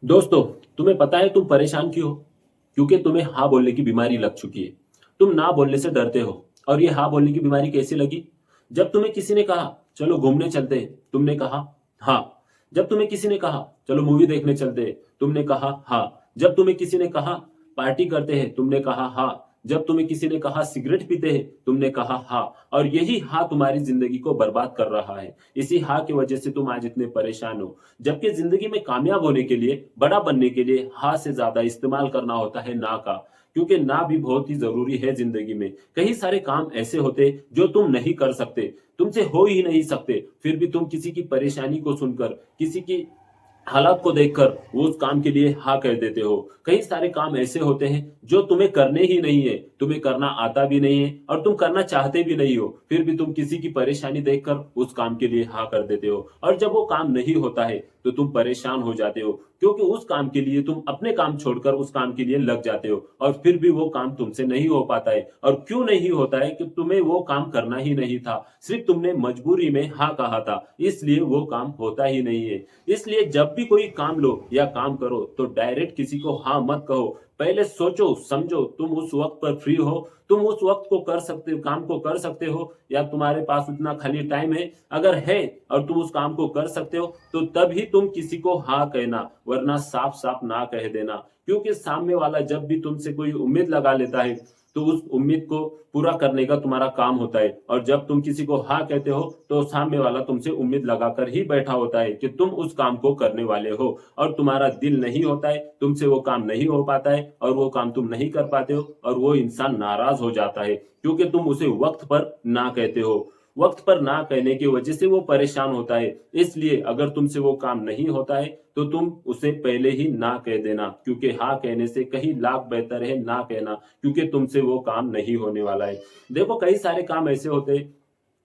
दोस्तों, तुम्हें पता है तुम परेशान क्यों हो? क्योंकि तुम्हें हाँ बोलने की बीमारी लग चुकी है। तुम ना बोलने से डरते हो। और ये हाँ बोलने की बीमारी कैसे लगी? जब तुम्हें किसी ने कहा चलो घूमने चलते हैं, तुमने कहा हाँ। जब तुम्हें किसी ने कहा चलो मूवी देखने चलते हैं, तुमने कहा हाँ। जब तुम्हें किसी ने कहा पार्टी करते हैं, तुमने कहा हाँ। जब तुम्हें किसी ने कहा सिगरेट पीते हैं, तुमने कहा हाँ। और यही हाँ तुम्हारी जिंदगी को बर्बाद कर रहा है। इसी हाँ की वजह से तुम आज इतने परेशान हो। जबकि जिंदगी में कामयाब होने के लिए, बड़ा बनने के लिए हाँ से ज्यादा इस्तेमाल करना होता है ना का। क्योंकि ना भी बहुत ही जरूरी है जिंदगी में। कई सारे काम ऐसे होते जो तुम नहीं कर सकते, तुमसे हो ही नहीं सकते, फिर भी तुम किसी की परेशानी को सुनकर, किसी की हालात को देखकर वो उस काम के लिए हाँ कह देते हो। कई सारे काम ऐसे होते हैं जो तुम्हें करने ही नहीं है, तुम्हें करना आता भी नहीं है और तुम करना चाहते भी नहीं हो, फिर भी तुम किसी की परेशानी देखकर उस काम के लिए हाँ कर देते हो। और जब वो काम नहीं होता है तो तुम परेशान हो जाते हो, क्योंकि उस काम के लिए तुम अपने काम छोड़कर उस काम के लिए लग जाते हो और फिर भी वो काम तुमसे नहीं हो पाता है। और क्यों नहीं होता है? कि तुम्हें वो काम करना ही नहीं था, सिर्फ तुमने मजबूरी में हाँ कहा था, इसलिए वो काम होता ही नहीं है। इसलिए जब भी कोई काम लो या काम करो तो डायरेक्ट किसी को हाँ मत कहो। पहले सोचो समझो, तुम उस वक्त पर फ्री हो, तुम उस वक्त को कर सकते हो, काम को कर सकते हो, या तुम्हारे पास उतना खाली टाइम है। अगर है और तुम उस काम को कर सकते हो तो तभी तुम किसी को हाँ कहना, वरना साफ साफ ना कह देना। क्योंकि सामने वाला जब भी तुमसे कोई उम्मीद लगा लेता है तो उस उम्मीद को पूरा करने का तुम्हारा काम होता है। और जब तुम किसी को हाँ कहते हो तो सामने वाला तुमसे उम्मीद लगाकर ही बैठा होता है कि तुम उस काम को करने वाले हो। और तुम्हारा दिल नहीं होता है, तुमसे वो काम नहीं हो पाता है और वो काम तुम नहीं कर पाते हो और वो इंसान नाराज हो जाता है, क्योंकि तुम उसे वक्त पर ना कहते हो। वक्त पर ना कहने की वजह से वो परेशान होता है। इसलिए अगर तुमसे वो काम नहीं होता है तो तुम उसे पहले ही ना कह देना, क्योंकि हाँ कहने से कहीं लाख बेहतर है ना कहना, क्योंकि तुमसे वो काम नहीं होने वाला है। देखो, कई सारे काम ऐसे होते हैं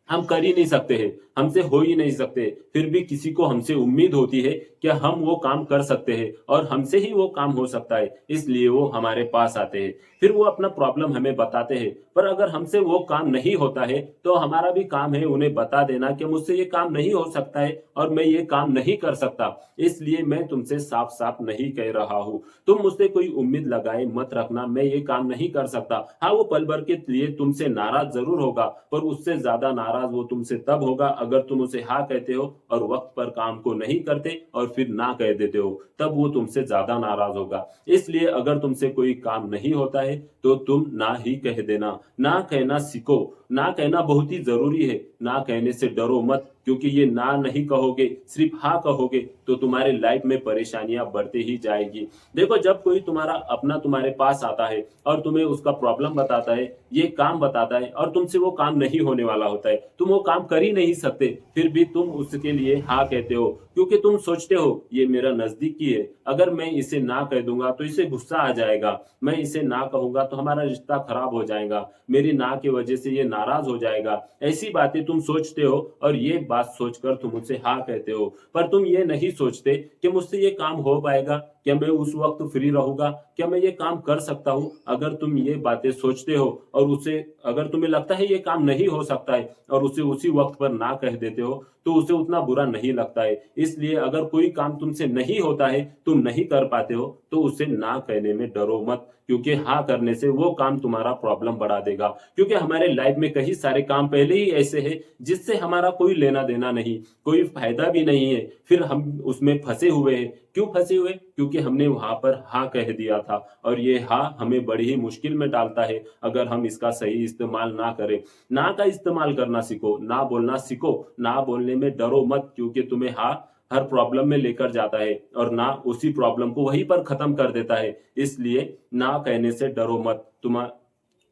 हम कर ही नहीं सकते हैं, हमसे हो ही नहीं सकते, फिर भी किसी को हमसे उम्मीद होती है कि हम वो काम कर सकते हैं और हमसे ही वो काम हो सकता है, इसलिए वो हमारे पास आते हैं। फिर वो अपना प्रॉब्लम हमें बताते हैं। पर अगर हमसे वो काम नहीं होता है तो हमारा भी काम है उन्हें बता देना कि मुझसे ये काम नहीं हो सकता है और मैं ये काम नहीं कर सकता, इसलिए मैं तुमसे साफ साफ नहीं कह रहा हूँ। तुम मुझसे कोई उम्मीद लगाए मत रखना, मैं ये काम नहीं कर सकता। हाँ, वो पल भर के लिए तुमसे नाराज जरूर होगा, पर उससे ज्यादा नाराज वो तुमसे तब होगा अगर तुम उसे हाँ कहते हो और वक्त पर काम को नहीं करते और फिर ना कह देते हो, तब वो तुमसे ज्यादा नाराज होगा। इसलिए अगर तुमसे कोई काम नहीं होता है तो तुम ना ही कह देना। ना कहना सीखो। ना कहना बहुत ही जरूरी है। ना कहने से डरो मत, क्योंकि ये ना नहीं कहोगे, सिर्फ हाँ कहोगे तो तुम्हारे लाइफ में परेशानियां बढ़ती ही जाएगी। देखो, जब कोई तुम्हारा अपना तुम्हारे पास आता है और तुम्हें उसका प्रॉब्लम बताता है, ये काम बताता है और तुमसे वो काम नहीं होने वाला होता है, तुम वो काम कर ही नहीं सकते, फिर भी तुम उसके लिए हाँ कहते हो, क्योंकि तुम सोचते हो ये मेरा नजदीकी है, अगर मैं इसे ना कह दूंगा तो इसे गुस्सा आ जाएगा, मैं इसे ना कहूंगा तो हमारा रिश्ता खराब हो जाएगा, मेरी ना की वजह से ये नाराज हो जाएगा। ऐसी बातें तुम सोचते हो और ये बात सोचकर तुम मुझसे हाँ कहते हो। पर तुम ये नहीं सोचते कि मुझसे ये काम हो पाएगा, क्या मैं उस वक्त फ्री रहूंगा, क्या मैं ये काम कर सकता हूँ? अगर तुम ये बातें सोचते हो और उसे, अगर तुम्हें लगता है ये काम नहीं हो सकता है और उसे उसी वक्त पर ना कह देते हो तो उसे उतना बुरा नहीं लगता है। इसलिए अगर कोई काम तुमसे नहीं होता है, तुम नहीं कर पाते हो, तो उसे ना कहने में डरो मत, क्योंकि हाँ करने से वो काम तुम्हारा प्रॉब्लम बढ़ा देगा। क्योंकि हमारे लाइफ में कई सारे काम पहले ही ऐसे हैं जिससे हमारा कोई लेना देना नहीं, कोई फायदा भी नहीं है, फिर हम उसमें फंसे हुए हैं। क्यों फंसे हुए? क्योंकि हमने वहां पर हाँ कह दिया था और ये हाँ हमें बड़ी ही मुश्किल में डालता है अगर हम इसका सही इस्तेमाल ना करें। ना का इस्तेमाल करना सीखो, ना बोलना सीखो। ना बोलने में डरो मत, क्योंकि तुम्हें हाँ हर प्रॉब्लम में लेकर जाता है और ना उसी प्रॉब्लम को वहीं पर खत्म कर देता है। इसलिए ना कहने से डरो मत। तुम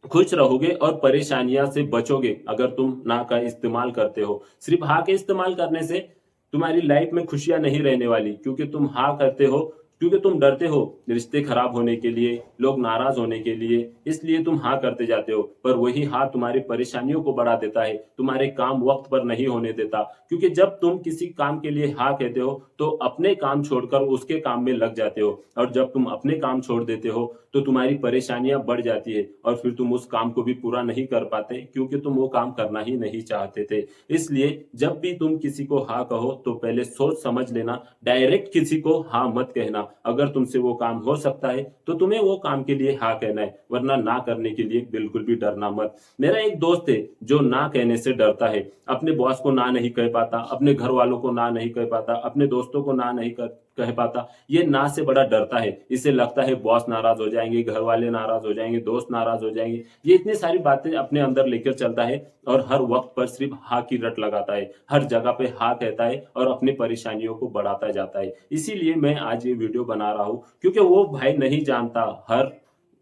खुश रहोगे और परेशानियां से बचोगे अगर तुम ना का इस्तेमाल करते हो। सिर्फ हाँ के इस्तेमाल करने से तुम्हारी लाइफ में खुशियां नहीं रहने वाली, क्योंकि तुम हाँ करते हो, क्योंकि तुम डरते हो रिश्ते खराब होने के लिए, लोग नाराज होने के लिए, इसलिए तुम हाँ करते जाते हो। पर वही हाँ तुम्हारी परेशानियों को बढ़ा देता है, तुम्हारे काम वक्त पर नहीं होने देता। क्योंकि जब तुम किसी काम के लिए हाँ कहते हो तो अपने काम छोड़कर उसके काम में लग जाते हो, और जब तुम अपने काम छोड़ देते हो तो तुम्हारी परेशानियां बढ़ जाती है और फिर तुम उस काम को भी पूरा नहीं कर पाते, क्योंकि तुम वो काम करना ही नहीं चाहते थे। इसलिए जब भी तुम किसी को हाँ कहो तो पहले सोच समझ लेना, डायरेक्ट किसी को हाँ मत कहना। करना। अगर तुमसे वो काम हो सकता है तो तुम्हें वो काम के लिए हाँ कहना है, वरना ना करने के लिए बिल्कुल भी डरना मत। मेरा एक दोस्त है जो ना कहने से डरता है, अपने बॉस को ना नहीं कह पाता, अपने घर वालों को ना नहीं कह पाता, अपने दोस्तों को ना नहीं कह पाता। ये ना से बड़ा डरता है। इसे लगता है बॉस नाराज हो जाएंगे, घर वाले नाराज हो जाएंगे, दोस्त नाराज हो जाएंगे। ये इतनी सारी बातें अपने अंदर लेकर चलता है और हर वक्त पर सिर्फ हाँ की रट लगाता है, हर जगह पे हाँ कहता है और अपनी परेशानियों को बढ़ाता जाता है। इसीलिए मैं आज ये वीडियो बना रहा हूँ, क्योंकि वो भाई नहीं जानता हर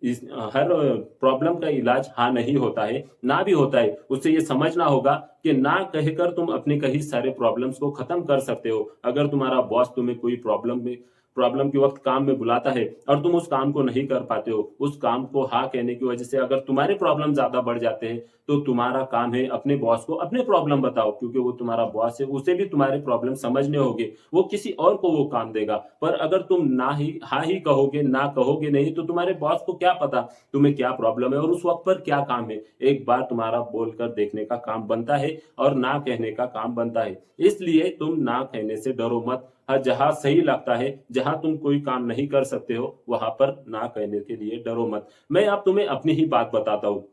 प्रॉब्लम का इलाज हाँ नहीं होता है, ना भी होता है। उसे ये समझना होगा कि ना कहकर तुम अपने कई सारे प्रॉब्लम्स को खत्म कर सकते हो। अगर तुम्हारा बॉस तुम्हें कोई प्रॉब्लम के वक्त काम में बुलाता है और तुम उस काम को नहीं कर पाते हो, उस काम को हाँ कहने की वजह से अगर तुम्हारे प्रॉब्लम ज्यादा बढ़ जाते हैं, तो तुम्हारा काम है अपने बॉस को अपने प्रॉब्लम बताओ, क्योंकि वो तुम्हारा बॉस है, उसे भी तुम्हारे प्रॉब्लम समझने होंगे, वो किसी और को वो काम देगा। पर अगर तुम ना ही हाँ ही कहोगे, ना कहोगे नहीं, तो तुम्हारे बॉस को क्या पता तुम्हें क्या प्रॉब्लम है और उस वक्त पर क्या काम है। एक बार तुम्हारा बोलकर देखने का काम बनता है और ना कहने का काम बनता है। इसलिए तुम ना कहने से डरो मत। हाँ, जहाँ सही लगता है, जहाँ तुम कोई काम नहीं कर सकते हो, वहां पर ना कहने के लिए डरो मत। मैं अब तुम्हें अपनी ही बात बताता हूँ।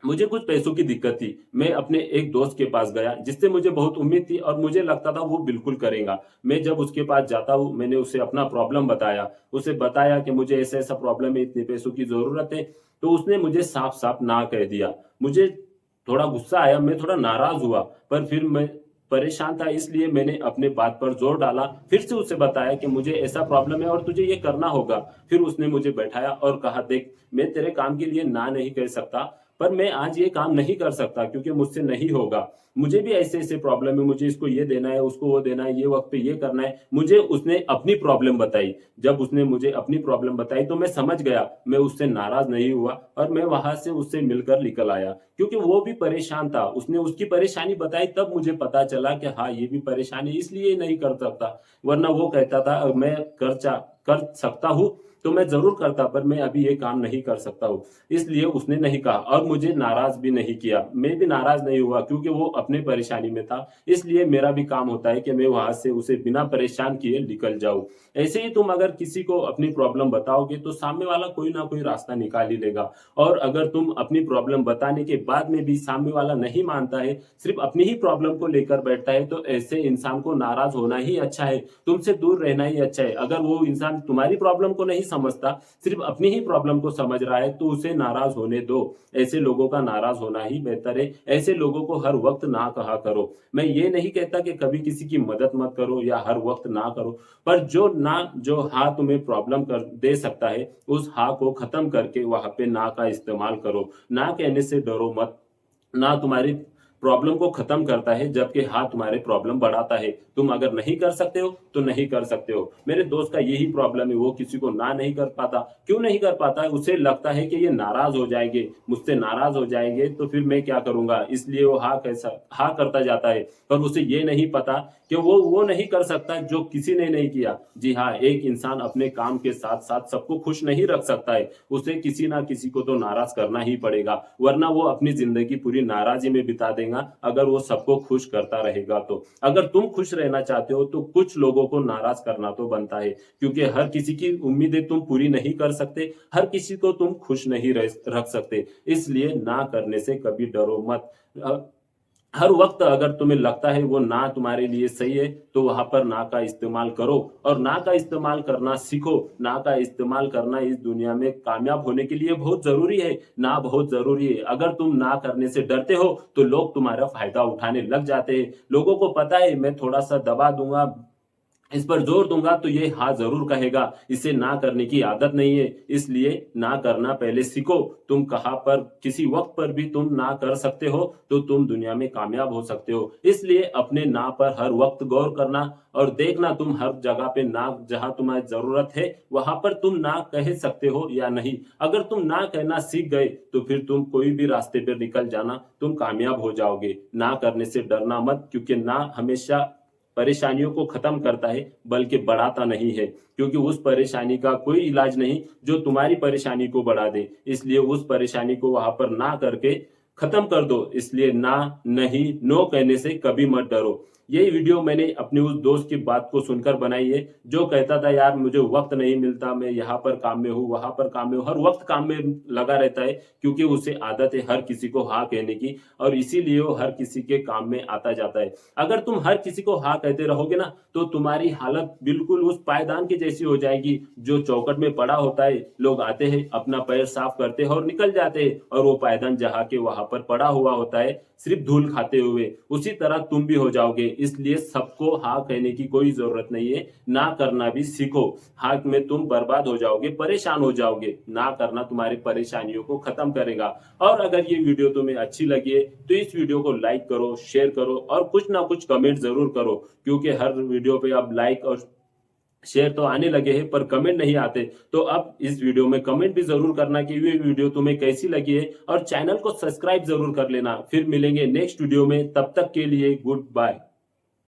मुझे कुछ पैसों की दिक्कत थी। मैं अपने एक दोस्त के पास गया जिससे मुझे बहुत उम्मीद थी और मुझे लगता था वो बिल्कुल करेगा। मैं जब उसके पास जाता हूँ, मैंने उसे अपना प्रॉब्लम बताया। उसे बताया कि मुझे ऐसा-ऐसा प्रॉब्लम है, इतने पैसों की ज़रूरत है। तो उसने मुझे साफ-साफ ना कह दिया। मुझे थोड़ा गुस्सा आया, मैं थोड़ा नाराज़ हुआ, पर फिर मैं परेशान था, इसलिए मैंने अपने बात पर ज़ोर डाला। फिर से उसे बताया कि मुझे ऐसा प्रॉब्लम है और तुझे ये करना होगा। फिर उसने मुझे बैठाया और कहा, देख, मैं तेरे काम के लिए ना नहीं कह सकता, पर मैं आज ये काम नहीं कर सकता क्योंकि मुझसे नहीं होगा। मुझे भी ऐसे-ऐसे प्रॉब्लम है, मुझे इसको ये देना है, उसको वो देना है, ये वक़्त पे ये करना है। मुझे उसने अपनी प्रॉब्लम बताई। जब उसने मुझे अपनी प्रॉब्लम बताई तो मैं समझ गया, मैं उससे नाराज़ नहीं हुआ और मैं वहाँ से उससे मिलकर निकल आया। क्योंकि वो भी परेशान था, उसने उसकी परेशानी बताई, तब मुझे पता चला कि हाँ, ये भी परेशानी है, इसलिए ये नहीं कर सकता। वरना वो कहता था मैं कर सकता हूँ, तो मैं ज़रूर करता, पर मैं अभी ये काम नहीं कर सकता हूँ। इसलिए उसने नहीं कहा और मुझे नाराज़ भी नहीं किया। मैं भी नाराज़ नहीं हुआ क्योंकि वो अपनी परेशानी में था। इसलिए मेरा भी काम होता है कि मैं वहाँ से उसे बिना परेशान किए निकल जाऊँ। ऐसे ही तुम अगर किसी को अपनी प्रॉब्लम बताओगे तो सामने वाला कोई ना कोई रास्ता निकाल ही लेगा। और अगर तुम अपनी प्रॉब्लम बताने के बाद में भी सामने वाला नहीं मानता है, सिर्फ़ अपनी ही प्रॉब्लम को लेकर बैठता है, तो ऐसे इंसान को नाराज़ होना ही अच्छा है, तुमसे दूर रहना ही अच्छा है। अगर वो इंसान तुम्हारी प्रॉब्लम को नहीं समझता, सिर्फ़ अपनी ही प्रॉब्लम को समझ रहा है, तो उसे नाराज़ होने दो। ऐसे लोगों का नाराज़ होना ही बेहतर है। ऐसे लोगों को हर वक़्त ना कहा करो। मैं ये नहीं कहता कि कभी किसी की मदद मत करो या हर वक़्त ना करो, पर जो हाँ तुम्हें प्रॉब्लम कर दे सकता है, उस हाँ को ख़त्म करके वहाँ पे ना का इस्तेमाल करो। ना कहने से डरो मत। ना तुम्हारी प्रॉब्लम को खत्म करता है, जबकि हाँ तुम्हारे प्रॉब्लम बढ़ाता है। तुम अगर नहीं कर सकते हो तो नहीं कर सकते हो। मेरे दोस्त का यही प्रॉब्लम है, वो किसी को ना नहीं कर पाता। क्यों नहीं कर पाता है? उसे लगता है कि ये नाराज हो जाएंगे, मुझसे नाराज हो जाएंगे, तो फिर मैं क्या करूंगा, इसलिए वो हाँ करता जाता है। पर उसे ये नहीं पता कि वो नहीं कर सकता जो किसी ने नहीं किया। जी हाँ, एक इंसान अपने काम के साथ साथ सबको खुश नहीं रख सकता है। उसे किसी ना किसी को तो नाराज करना ही पड़ेगा, वरना वो अपनी जिंदगी पूरी नाराजी में बिता देगा अगर वो सबको खुश करता रहेगा तो। अगर तुम खुश रहना चाहते हो तो कुछ लोगों को नाराज करना तो बनता है, क्योंकि हर किसी की उम्मीदें तुम पूरी नहीं कर सकते, हर किसी को तुम खुश नहीं रख सकते। इसलिए ना करने से कभी डरो मत। अ, हर वक़्त अगर तुम्हें लगता है वो ना तुम्हारे लिए सही है, तो वहाँ पर ना का इस्तेमाल करो और ना का इस्तेमाल करना सीखो। ना का इस्तेमाल करना इस दुनिया में कामयाब होने के लिए बहुत ज़रूरी है। ना बहुत ज़रूरी है। अगर तुम ना करने से डरते हो, तो लोग तुम्हारा फ़ायदा उठाने लग जाते हैं। लोगों को पता है मैं थोड़ा-सा दबा दूँगा, इस पर जोर दूँगा तो ये हाँ ज़रूर कहेगा, इसे ना करने की आदत नहीं है, इसलिए ना करना पहले सीखो। तुम कहाँ पर किसी वक़्त पर भी तुम ना कर सकते हो, तो तुम दुनिया में कामयाब हो सकते हो। इसलिए अपने ना पर हर वक़्त गौर करना और देखना तुम हर जगह पे ना जहाँ तुम्हें ज़रूरत है, वहाँ पर तुम ना कह सकते हो या नहीं। अगर तुम ना कहना सीख गए, तो फिर तुम कोई भी रास्ते पे निकल जाना, तुम कामयाब हो जाओगे। ना करने से डरना मत, क्योंकि ना हमेशा परेशानियों को खत्म करता है, बल्कि बढ़ाता नहीं है। क्योंकि उस परेशानी का कोई इलाज नहीं जो तुम्हारी परेशानी को बढ़ा दे। इसलिए उस परेशानी को वहाँ पर ना करके खत्म कर दो। इसलिए ना, नहीं, नो कहने से कभी मत डरो। यही वीडियो मैंने अपने उस दोस्त की बात को सुनकर बनाई है, जो कहता था यार मुझे वक्त नहीं मिलता, मैं यहाँ पर काम में हूँ, वहां पर काम में हूँ, हर वक्त काम में लगा रहता है, क्योंकि उसे आदत है हर किसी को हाँ कहने की, और इसीलिए वो हर किसी के काम में आता जाता है। अगर तुम हर किसी को हाँ कहते रहोगे ना, तो तुम्हारी हालत बिल्कुल उस पायदान की जैसी हो जाएगी, जो चौखट में पड़ा होता है, लोग आते हैं, अपना पैर साफ करते हैं और निकल जाते हैं, और वो पायदान जहाँ के वहां पर पड़ा हुआ होता है, सिर्फ धूल खाते हुए। उसी तरह तुम भी हो जाओगे। इसलिए सबको हाँ कहने की कोई जरूरत नहीं है, ना करना भी सीखो। हाँ में तुम बर्बाद हो जाओगे, परेशान हो जाओगे। ना करना तुम्हारी परेशानियों को खत्म करेगा। और अगर ये वीडियो तुम्हें अच्छी लगी है, तो इस वीडियो को लाइक करो, शेयर करो, और कुछ ना कुछ कमेंट जरूर करो, क्योंकि हर वीडियो पे अब लाइक और शेयर तो आने लगे हैं, पर कमेंट नहीं आते। तो अब इस वीडियो में कमेंट भी जरूर करना कि ये वीडियो तुम्हें कैसी लगी है, और चैनल को सब्सक्राइब जरूर कर लेना। फिर मिलेंगे नेक्स्ट वीडियो में, तब तक के लिए गुड बाय।